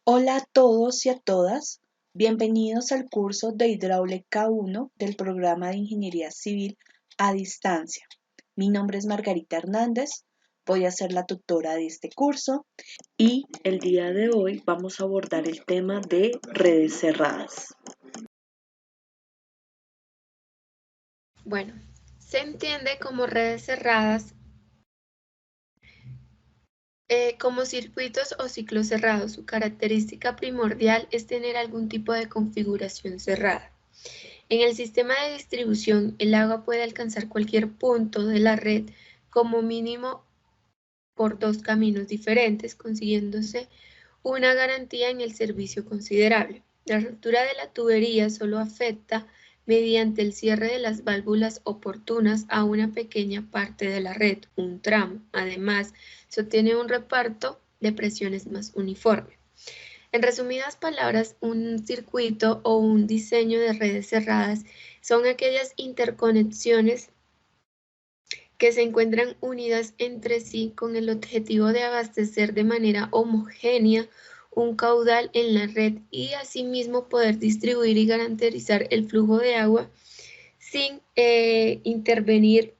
Hola a todos y a todas, bienvenidos al curso de Hidráulica 1 del programa de Ingeniería Civil a Distancia. Mi nombre es Margarita Hernández, voy a ser la tutora de este curso y el día de hoy vamos a abordar el tema de redes cerradas. Bueno, se entiende como redes cerradas como circuitos o ciclos cerrados. Su característica primordial es tener algún tipo de configuración cerrada. En el sistema de distribución, el agua puede alcanzar cualquier punto de la red como mínimo por dos caminos diferentes, consiguiéndose una garantía en el servicio considerable. La ruptura de la tubería solo afecta mediante el cierre de las válvulas oportunas a una pequeña parte de la red, un tramo. Además, se obtiene un reparto de presiones más uniforme. En resumidas palabras, un circuito o un diseño de redes cerradas son aquellas interconexiones que se encuentran unidas entre sí con el objetivo de abastecer de manera homogénea un caudal en la red y asimismo poder distribuir y garantizar el flujo de agua sin intervenir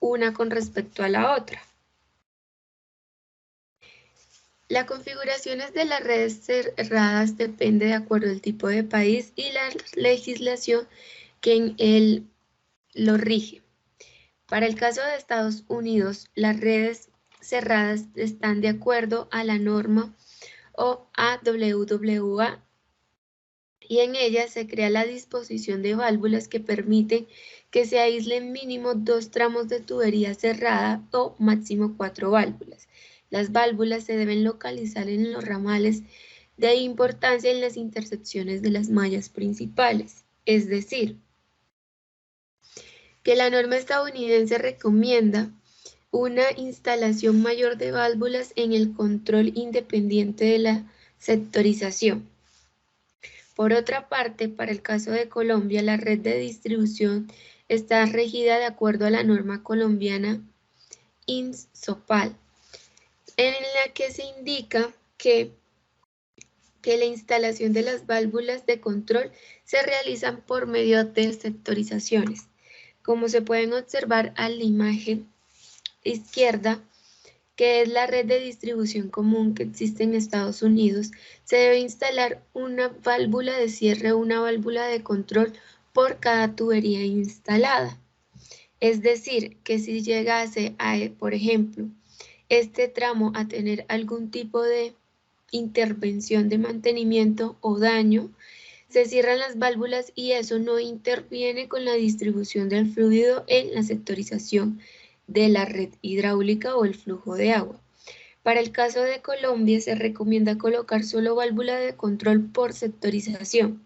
una con respecto a la otra. Las configuraciones de las redes cerradas depende de acuerdo al tipo de país y la legislación que en él lo rige. Para el caso de Estados Unidos, las redes cerradas están de acuerdo a la norma OAWWA y en ella se crea la disposición de válvulas que permiten que se aíslen mínimo 2 tramos de tubería cerrada o máximo 4 válvulas. Las válvulas se deben localizar en los ramales de importancia en las intersecciones de las mallas principales, es decir, que la norma estadounidense recomienda una instalación mayor de válvulas en el control independiente de la sectorización. Por otra parte, para el caso de Colombia, la red de distribución está regida de acuerdo a la norma colombiana INSOPAL, en la que se indica que la instalación de las válvulas de control se realizan por medio de sectorizaciones. Como se pueden observar a la imagen izquierda, que es la red de distribución común que existe en Estados Unidos, se debe instalar una válvula de cierre o una válvula de control por cada tubería instalada. Es decir, que si llegase a, por ejemplo, este tramo a tener algún tipo de intervención de mantenimiento o daño, se cierran las válvulas y eso no interviene con la distribución del fluido en la sectorización de la red hidráulica o el flujo de agua. Para el caso de Colombia se recomienda colocar solo válvula de control por sectorización.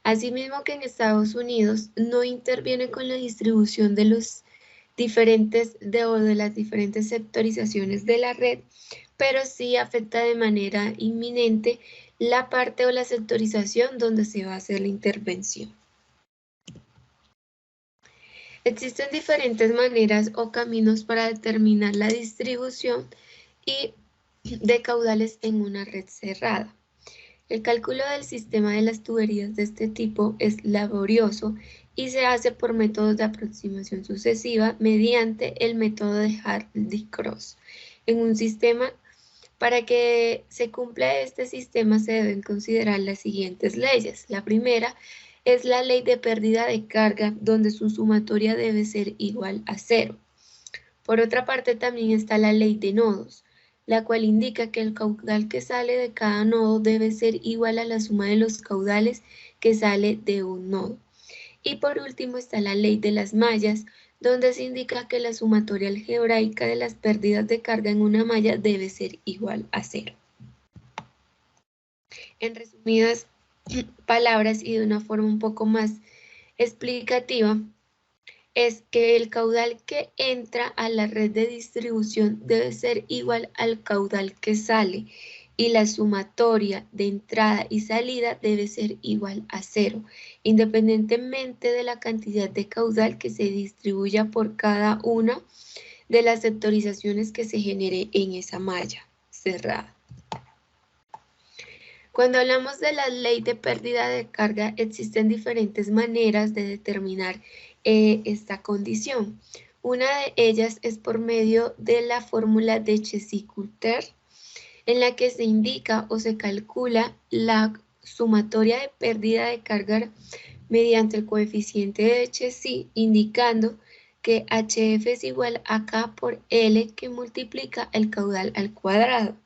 Asimismo que en Estados Unidos no interviene con la distribución de los de las diferentes sectorizaciones de la red, pero sí afecta de manera inminente la parte o la sectorización donde se va a hacer la intervención. Existen diferentes maneras o caminos para determinar la distribución y de caudales en una red cerrada. El cálculo del sistema de las tuberías de este tipo es laborioso y se hace por métodos de aproximación sucesiva mediante el método de Hardy-Cross. En un sistema, para que se cumpla este sistema se deben considerar las siguientes leyes. La primera es la ley de pérdida de carga, donde su sumatoria debe ser igual a 0. Por otra parte, también está la ley de nodos, la cual indica que el caudal que sale de cada nodo debe ser igual a la suma de los caudales que sale de un nodo. Y por último está la ley de las mallas, donde se indica que la sumatoria algebraica de las pérdidas de carga en una malla debe ser igual a 0. En resumidas palabras y de una forma un poco más explicativa, es que el caudal que entra a la red de distribución debe ser igual al caudal que sale y la sumatoria de entrada y salida debe ser igual a 0, independientemente de la cantidad de caudal que se distribuya por cada una de las sectorizaciones que se genere en esa malla cerrada. Cuando hablamos de la ley de pérdida de carga, existen diferentes maneras de determinar esta condición. Una de ellas es por medio de la fórmula de Chezy-Coulter, en la que se indica o se calcula la sumatoria de pérdida de carga mediante el coeficiente de Chezy, indicando que HF es igual a K por L, que multiplica el caudal al cuadrado,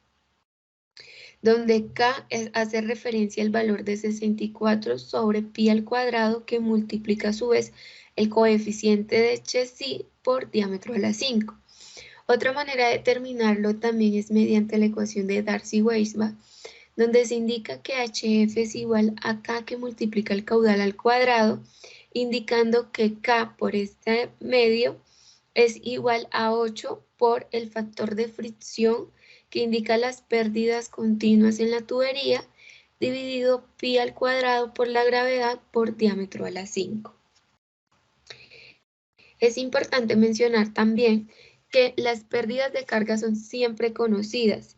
donde K hace referencia al valor de 64 sobre pi al cuadrado, que multiplica a su vez el coeficiente de Chezy por diámetro a la 5. Otra manera de determinarlo también es mediante la ecuación de Darcy-Weisbach, donde se indica que HF es igual a K que multiplica el caudal al cuadrado, indicando que K por este medio es igual a 8 por el factor de fricción, que indica las pérdidas continuas en la tubería, dividido pi al cuadrado por la gravedad por diámetro a la 5. Es importante mencionar también que las pérdidas de carga son siempre conocidas.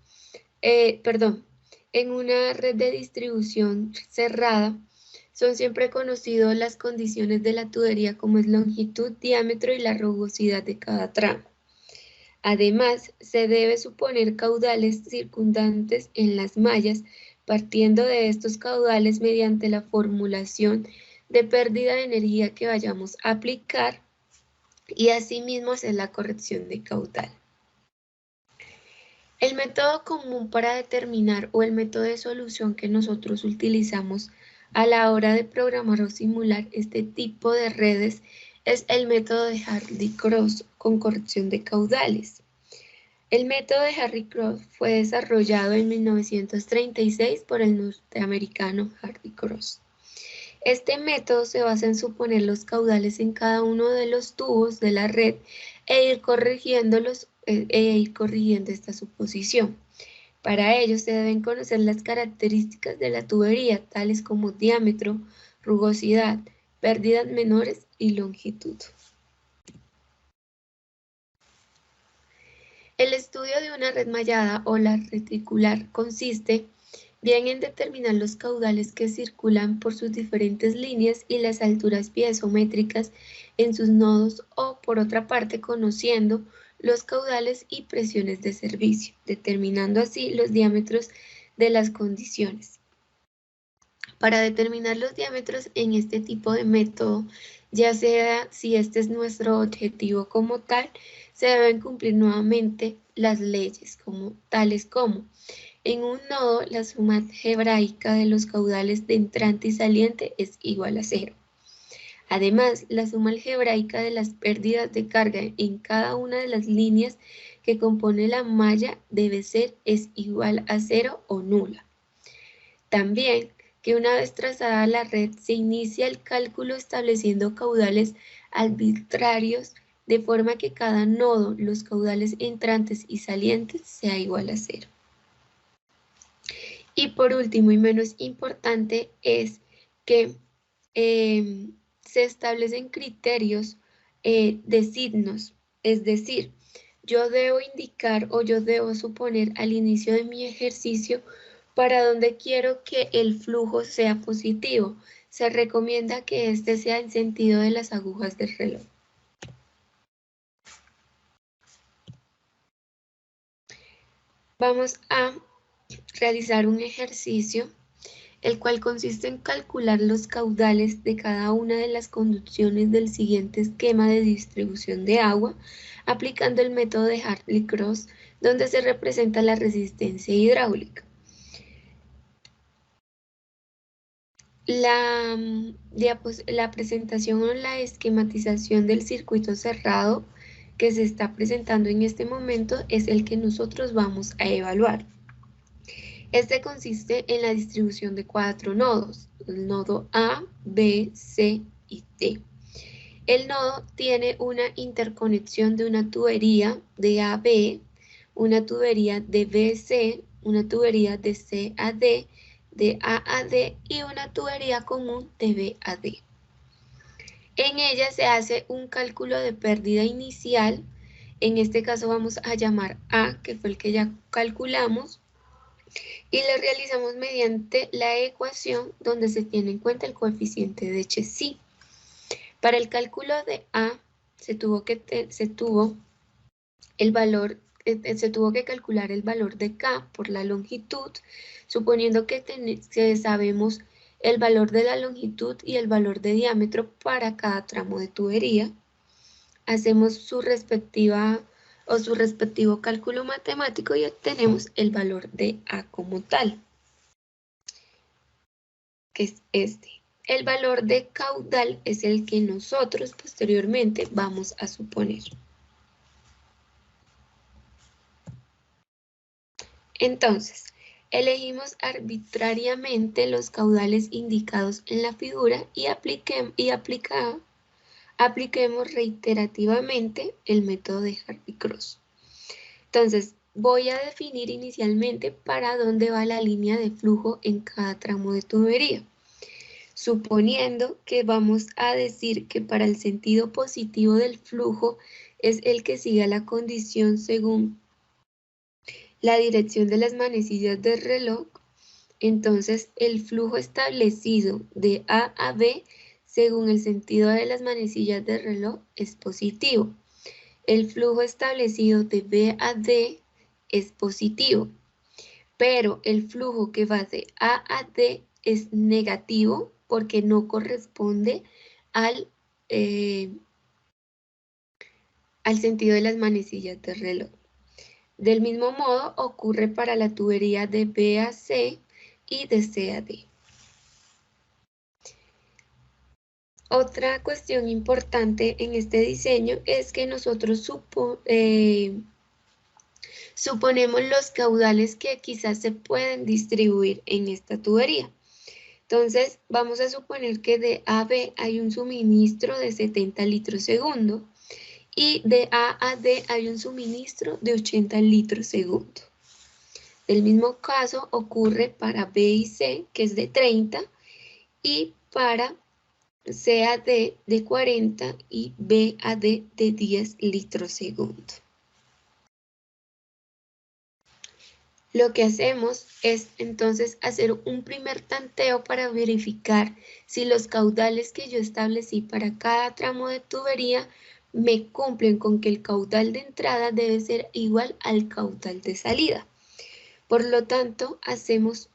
En una red de distribución cerrada son siempre conocidas las condiciones de la tubería, como es longitud, diámetro y la rugosidad de cada tramo. Además, se debe suponer caudales circundantes en las mallas, partiendo de estos caudales mediante la formulación de pérdida de energía que vayamos a aplicar, y asimismo hacer la corrección de caudal. El método común para determinar, o el método de solución que nosotros utilizamos a la hora de programar o simular este tipo de redes, es el método de Hardy-Cross con corrección de caudales. El método de Hardy-Cross fue desarrollado en 1936 por el norteamericano Hardy-Cross. Este método se basa en suponer los caudales en cada uno de los tubos de la red e ir corrigiendo esta suposición. Para ello se deben conocer las características de la tubería, tales como diámetro, rugosidad, pérdidas menores y longitud. El estudio de una red mallada o la reticular consiste bien en determinar los caudales que circulan por sus diferentes líneas y las alturas piezométricas en sus nodos, o por otra parte conociendo los caudales y presiones de servicio, determinando así los diámetros de las condiciones. Para determinar los diámetros en este tipo de método, ya sea si este es nuestro objetivo como tal, se deben cumplir nuevamente las leyes tales como: en un nodo, la suma algebraica de los caudales de entrante y saliente es igual a 0. Además, la suma algebraica de las pérdidas de carga en cada una de las líneas que compone la malla es igual a 0 o nula. También, que una vez trazada la red, se inicia el cálculo estableciendo caudales arbitrarios, de forma que cada nodo, los caudales entrantes y salientes, sea igual a 0. Y por último y menos importante es que se establecen criterios de signos, es decir, yo debo indicar o yo debo suponer al inicio de mi ejercicio para dónde quiero que el flujo sea positivo. Se recomienda que este sea en sentido de las agujas del reloj. Vamos a realizar un ejercicio, el cual consiste en calcular los caudales de cada una de las conducciones del siguiente esquema de distribución de agua, aplicando el método de Hardy-Cross, donde se representa la resistencia hidráulica. La presentación o la esquematización del circuito cerrado que se está presentando en este momento es el que nosotros vamos a evaluar. Este consiste en la distribución de 4 nodos, el nodo A, B, C y D. El nodo tiene una interconexión de una tubería de A a B, una tubería de B a C, una tubería de C a D, de A a D y una tubería común de B a D. En ella se hace un cálculo de pérdida inicial. En este caso vamos a llamar A, que fue el que ya calculamos, y lo realizamos mediante la ecuación donde se tiene en cuenta el coeficiente de Chesi. Para el cálculo de A se tuvo que calcular el valor de K por la longitud, suponiendo que sabemos el valor de la longitud y el valor de diámetro para cada tramo de tubería. Hacemos su respectivo cálculo matemático y obtenemos el valor de A como tal, que es este. El valor de caudal es el que nosotros posteriormente vamos a suponer. Entonces, elegimos arbitrariamente los caudales indicados en la figura y apliquemos reiterativamente el método de Hardy-Cross. Entonces, voy a definir inicialmente para dónde va la línea de flujo en cada tramo de tubería. Suponiendo que vamos a decir que para el sentido positivo del flujo es el que siga la condición según la dirección de las manecillas del reloj, entonces el flujo establecido de A a B según el sentido de las manecillas del reloj es positivo. El flujo establecido de B a D es positivo, pero el flujo que va de A a D es negativo porque no corresponde al sentido de las manecillas del reloj. Del mismo modo ocurre para la tubería de B a C y de C a D. Otra cuestión importante en este diseño es que nosotros suponemos los caudales que quizás se pueden distribuir en esta tubería. Entonces, vamos a suponer que de A a B hay un suministro de 70 litros segundo y de A a D hay un suministro de 80 litros segundo. Del mismo caso ocurre para B y C, que es de 30, y para C a D de 40 y B a D de 10 litros segundo. Lo que hacemos es entonces hacer un primer tanteo para verificar si los caudales que yo establecí para cada tramo de tubería me cumplen con que el caudal de entrada debe ser igual al caudal de salida. Por lo tanto, hacemos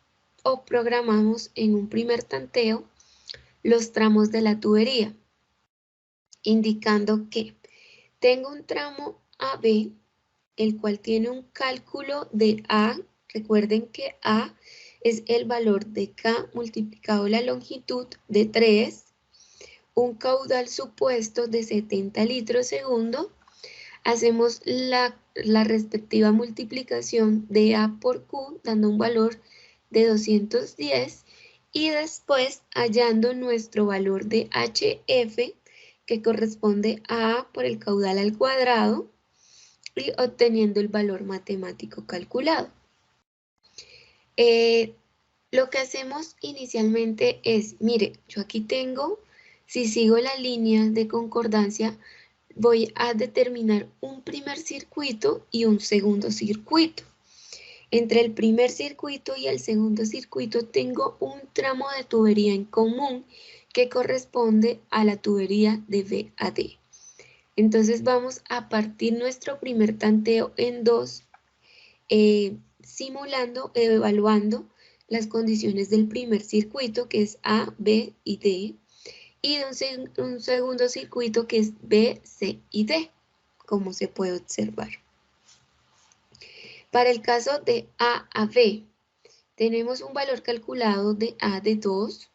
o programamos en un primer tanteo los tramos de la tubería, indicando que tengo un tramo AB, el cual tiene un cálculo de A. Recuerden que A es el valor de K multiplicado la longitud de 3, un caudal supuesto de 70 litros segundo. Hacemos la respectiva multiplicación de A por Q, dando un valor de 210, y después hallando nuestro valor de HF, que corresponde a A por el caudal al cuadrado, y obteniendo el valor matemático calculado. Lo que hacemos inicialmente es, mire, yo aquí tengo, si sigo la línea de concordancia, voy a determinar un primer circuito y un segundo circuito. Entre el primer circuito y el segundo circuito tengo un tramo de tubería en común que corresponde a la tubería de B a D. Entonces vamos a partir nuestro primer tanteo en dos, simulando, evaluando las condiciones del primer circuito, que es A, B y D, y de un segundo circuito que es B, C y D, como se puede observar. Para el caso de A a B, tenemos un valor calculado de A de 2,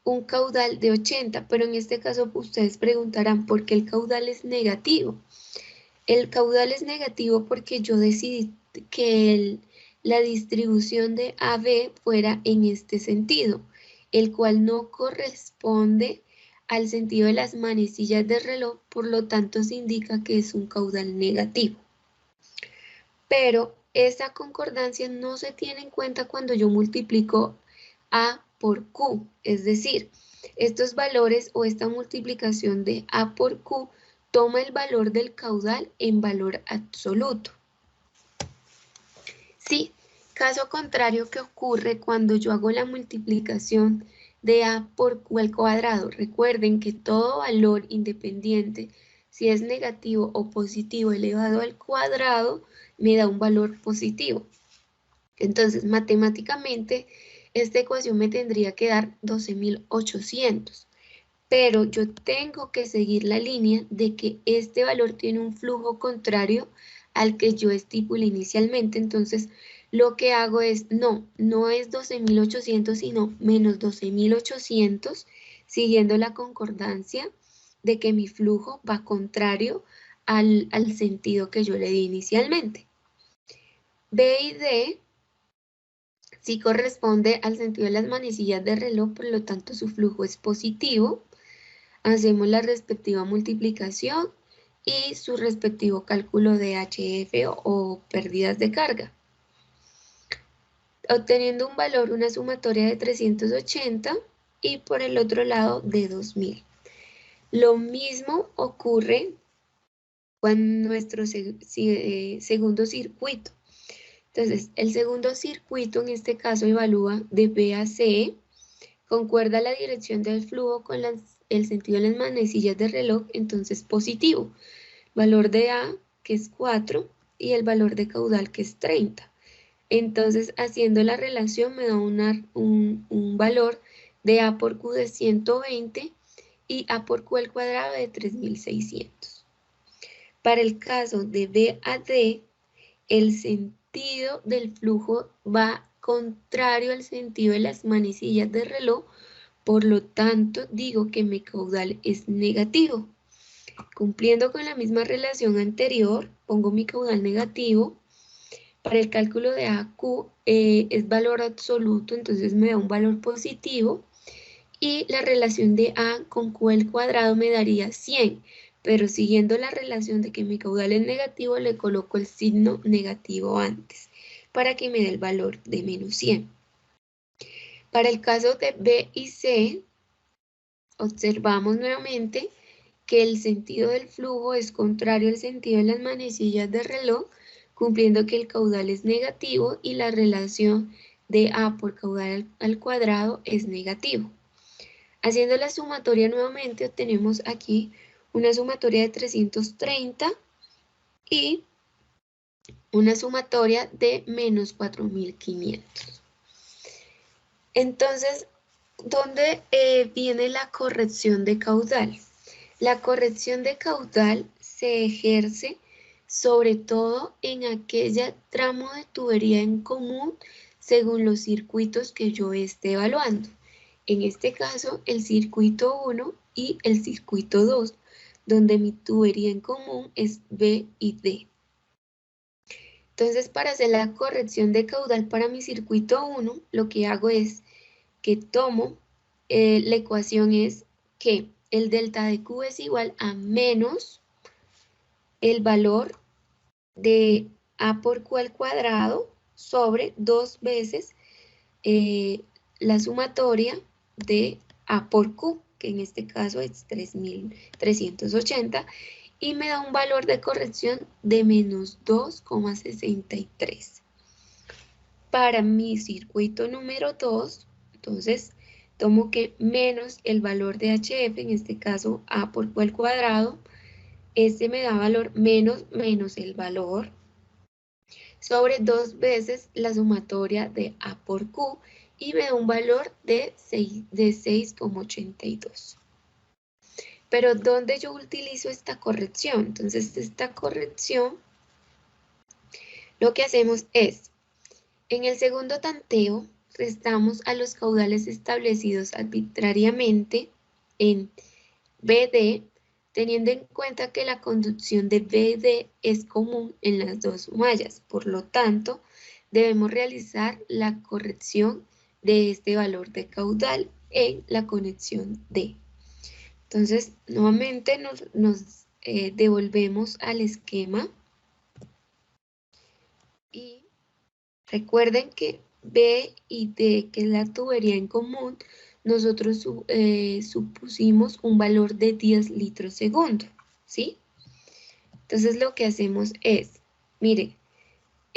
un caudal de 80, pero en este caso ustedes preguntarán por qué el caudal es negativo. El caudal es negativo porque yo decidí que la distribución de AB fuera en este sentido, el cual no corresponde al sentido de las manecillas del reloj, por lo tanto se indica que es un caudal negativo. Pero esa concordancia no se tiene en cuenta cuando yo multiplico A por Q, es decir, estos valores o esta multiplicación de A por Q toma el valor del caudal en valor absoluto. Sí, Caso contrario que ocurre cuando yo hago la multiplicación de A por Q al cuadrado. Recuerden que todo valor independiente, si es negativo o positivo elevado al cuadrado, me da un valor positivo. Entonces, matemáticamente, esta ecuación me tendría que dar 12.800. Pero yo tengo que seguir la línea de que este valor tiene un flujo contrario al que yo estipulé inicialmente. Entonces, lo que hago es, no es 12.800, sino menos 12.800, siguiendo la concordancia de que mi flujo va contrario al sentido que yo le di inicialmente. B y D sí corresponde al sentido de las manecillas de reloj, por lo tanto su flujo es positivo. Hacemos la respectiva multiplicación y su respectivo cálculo de HF o pérdidas de carga. Obteniendo un valor, una sumatoria de 380 y por el otro lado de 2000. Lo mismo ocurre con nuestro segundo circuito. Entonces, el segundo circuito en este caso evalúa de B a C, concuerda la dirección del flujo con el sentido de las manecillas de reloj, entonces positivo. Valor de A, que es 4, y el valor de caudal, que es 30. Entonces, haciendo la relación me da un valor de A por Q de 120 y A por Q al cuadrado de 3600. Para el caso de B a D, el sentido del flujo va contrario al sentido de las manecillas de reloj, por lo tanto digo que mi caudal es negativo. Cumpliendo con la misma relación anterior, pongo mi caudal negativo. Para el cálculo de AQ es valor absoluto, entonces me da un valor positivo. Y la relación de A con Q al cuadrado me daría 100. Pero siguiendo la relación de que mi caudal es negativo, le coloco el signo negativo antes, para que me dé el valor de menos 100. Para el caso de B y C, observamos nuevamente que el sentido del flujo es contrario al sentido de las manecillas de reloj, cumpliendo que el caudal es negativo y la relación de A por caudal al cuadrado es negativo. Haciendo la sumatoria nuevamente, obtenemos aquí una sumatoria de 330 y una sumatoria de menos 4500. Entonces, ¿dónde viene la corrección de caudal? La corrección de caudal se ejerce sobre todo en aquella tramo de tubería en común según los circuitos que yo esté evaluando. En este caso, el circuito 1 y el circuito 2, donde mi tubería en común es B y D. Entonces, para hacer la corrección de caudal para mi circuito 1, lo que hago es que tomo, la ecuación es que el delta de Q es igual a menos el valor de A por Q al cuadrado sobre 2 veces la sumatoria de A por Q, que en este caso es 3.380, y me da un valor de corrección de menos 2,63. Para mi circuito número 2, entonces, tomo que menos el valor de HF, en este caso A por Q al cuadrado, este me da valor menos el valor sobre 2 veces la sumatoria de A por Q y me da un valor de 6,82. Pero ¿dónde yo utilizo esta corrección? Entonces, esta corrección, lo que hacemos es, en el segundo tanteo, restamos a los caudales establecidos arbitrariamente en BD, teniendo en cuenta que la conducción de BD es común en las dos mallas. Por lo tanto, debemos realizar la corrección de este valor de caudal en la conexión D. Entonces, nuevamente nos devolvemos al esquema y recuerden que B y D, que es la tubería en común, nosotros supusimos un valor de 10 litros segundo, ¿sí? Entonces lo que hacemos es, mire,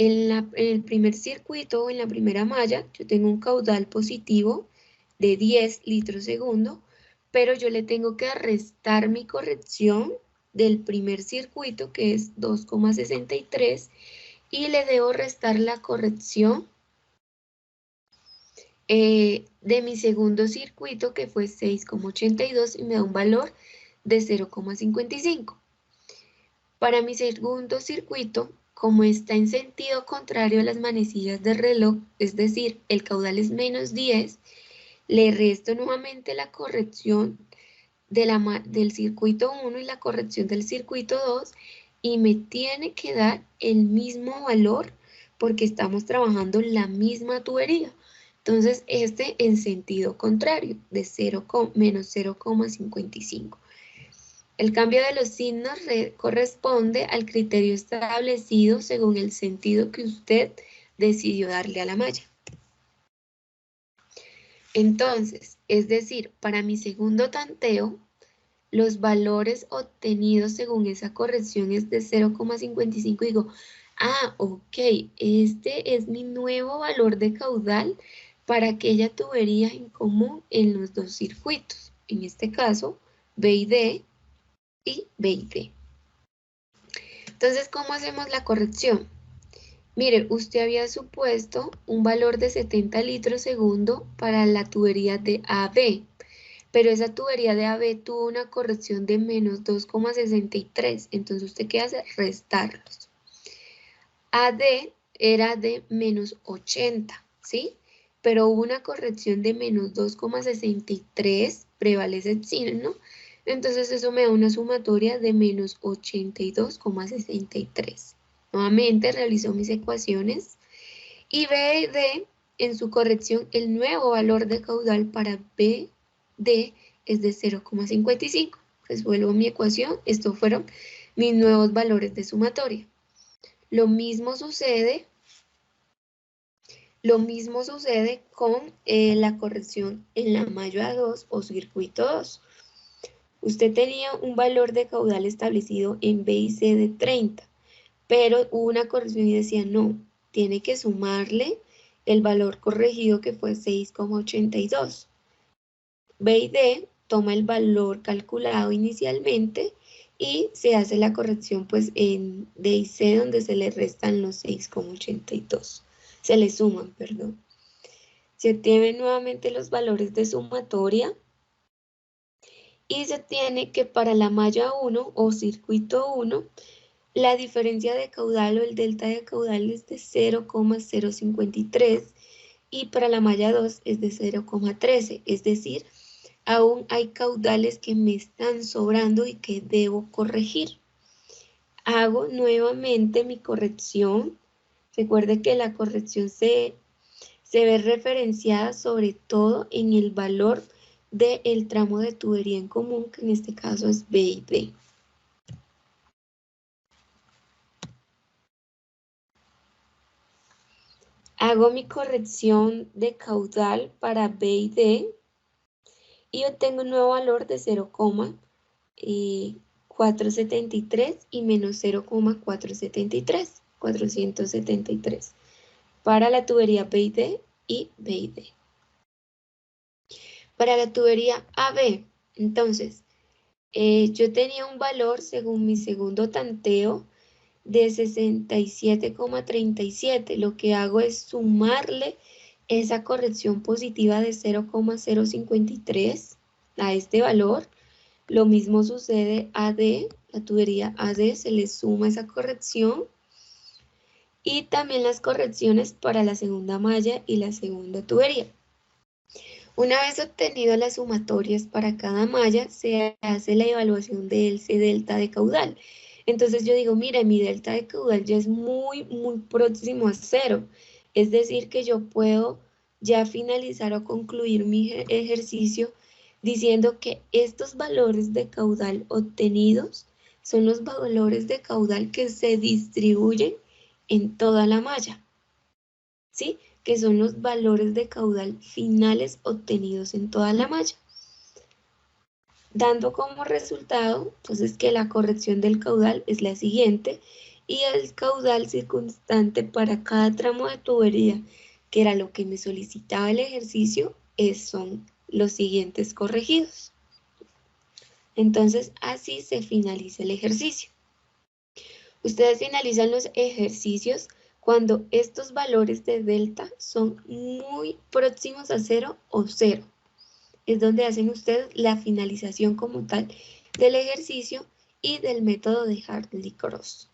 En el primer circuito o en la primera malla, yo tengo un caudal positivo de 10 litros segundo, pero yo le tengo que restar mi corrección del primer circuito, que es 2,63, y le debo restar la corrección de mi segundo circuito, que fue 6,82, y me da un valor de 0,55. Para mi segundo circuito, como está en sentido contrario a las manecillas del reloj, es decir, el caudal es menos 10, le resto nuevamente la corrección del circuito 1 y la corrección del circuito 2, y me tiene que dar el mismo valor porque estamos trabajando la misma tubería. Entonces, este en sentido contrario, de menos 0,55. El cambio de los signos corresponde al criterio establecido según el sentido que usted decidió darle a la malla. Entonces, es decir, para mi segundo tanteo, los valores obtenidos según esa corrección es de 0,55. Digo, ok, este es mi nuevo valor de caudal para aquella tubería en común en los dos circuitos. En este caso, B y D y B y D. Entonces, ¿cómo hacemos la corrección? Mire, usted había supuesto un valor de 70 litros segundo para la tubería de AB, pero esa tubería de AB tuvo una corrección de menos 2,63, entonces usted ¿qué hace? Restarlos. AD era de menos 80, ¿sí? Pero hubo una corrección de menos 2,63, prevalece el signo, entonces eso me da una sumatoria de menos 82,63. Nuevamente realizo mis ecuaciones y BD en su corrección el nuevo valor de caudal para BD es de 0,55. Resuelvo mi ecuación, estos fueron mis nuevos valores de sumatoria. Lo mismo sucede con la corrección en la malla 2 o circuito 2. Usted tenía un valor de caudal establecido en B y C de 30. Pero hubo una corrección y decía, no, tiene que sumarle el valor corregido que fue 6,82. B y D toma el valor calculado inicialmente y se hace la corrección pues en D y C donde se le restan los 6,82. Se le suman, perdón. Se obtienen nuevamente los valores de sumatoria y se obtiene que para la malla 1 o circuito 1, la diferencia de caudal o el delta de caudal es de 0,053 y para la malla 2 es de 0,13, es decir, aún hay caudales que me están sobrando y que debo corregir. Hago nuevamente mi corrección. Recuerde que la corrección se ve referenciada sobre todo en el valor del tramo de tubería en común, que en este caso es B y D. Hago mi corrección de caudal para B y D y obtengo un nuevo valor de 0,473 y menos 0,473, 473, para la tubería B y D y B y D. Para la tubería AB, entonces, yo tenía un valor según mi segundo tanteo de 67,37. Lo que hago es sumarle esa corrección positiva de 0,053 a este valor. Lo mismo sucede AD, la tubería AD se le suma esa corrección. Y también las correcciones para la segunda malla y la segunda tubería. Una vez obtenido las sumatorias para cada malla, se hace la evaluación de ese delta de caudal. Entonces yo digo, mira, mi delta de caudal ya es muy próximo a 0. Es decir, que yo puedo ya finalizar o concluir mi ejercicio diciendo que estos valores de caudal obtenidos son los valores de caudal que se distribuyen en toda la malla, ¿sí? Que son los valores de caudal finales obtenidos en toda la malla. Dando como resultado, entonces, que la corrección del caudal es la siguiente y el caudal circunstante para cada tramo de tubería, que era lo que me solicitaba el ejercicio, son los siguientes corregidos. Entonces, así se finaliza el ejercicio. Ustedes finalizan los ejercicios cuando estos valores de delta son muy próximos a 0 o 0. Es donde hacen ustedes la finalización como tal del ejercicio y del método de Hartley-Cross.